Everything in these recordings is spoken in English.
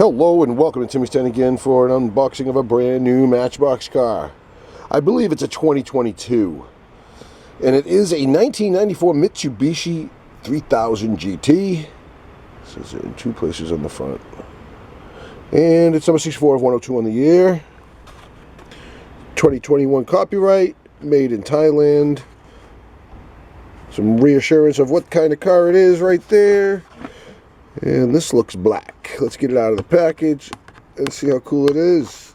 Hello and welcome to Timmy's 10 again for an unboxing of a brand new Matchbox car. I believe it's a 2022. And it is a 1994 Mitsubishi 3000 GT. It says it in two places on the front. And it's number 64 of 102 on the year. 2021 copyright, made in Thailand. Some reassurance of what kind of car it is right there. And this looks black. Let's get it out of the package and see how cool it is.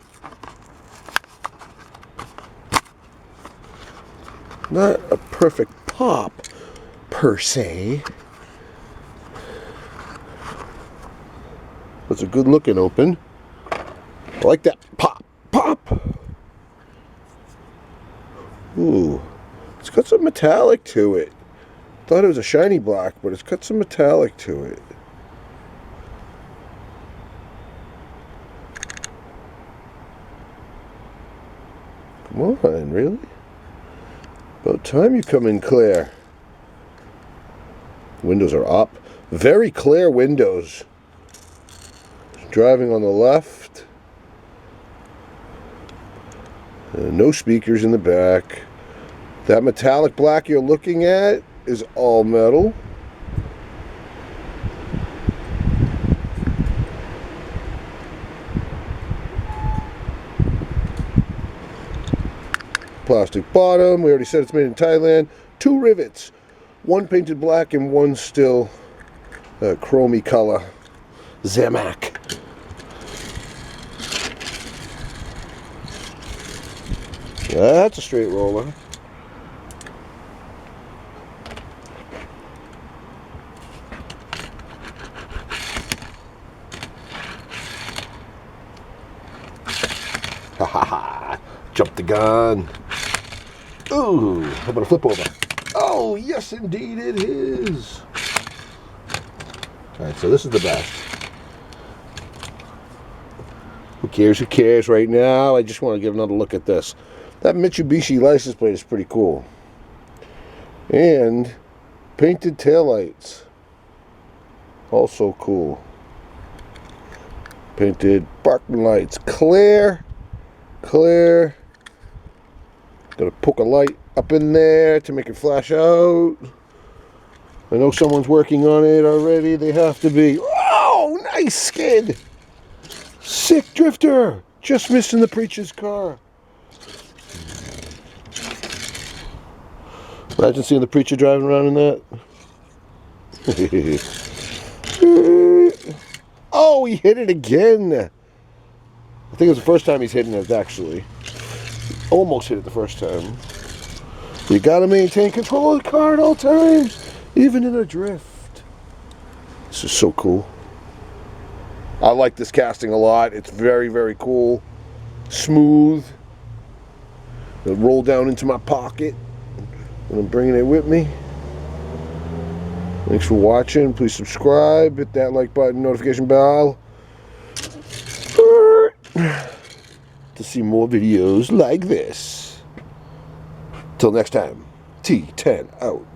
Not a perfect pop, per se. It's a good looking open. I like that. Pop, pop. Ooh, it's got some metallic to it. Thought it was a shiny black, but it's got some metallic to it. Come on, really? About time you come in clear. Windows are up. Very clear windows. Driving on the left. No speakers in the back. That metallic black you're looking at is all metal. Plastic bottom. We already said it's made in Thailand. 2 rivets. One painted black and one still chromey color. Zamak. That's a straight roller. Ha ha ha. Jump the gun. Ooh, how about a flip over? Oh, yes, indeed it is. All right, so this is the best. Who cares? Who cares right now? I just want to get another look at this. That Mitsubishi license plate is pretty cool. And painted taillights. Also cool. Painted parking lights. Clear. Clear. Gotta poke a light up in there to make it flash out. I know someone's working on it already. They have to be. Oh, nice skid. Sick drifter. Just missing the preacher's car. Imagine seeing the preacher driving around in that. Oh, he hit it again. I think it was the first time he's hitting it, actually. Almost hit it the first time. You gotta maintain control of the car at all times, even in a drift. This is so cool. I like this casting a lot. It's very, very cool. Smooth. It'll roll down into my pocket when I'm bringing it with me. Thanks for watching. Please subscribe. Hit that like button, notification bell. To see more videos like this. Till next time, T10 out.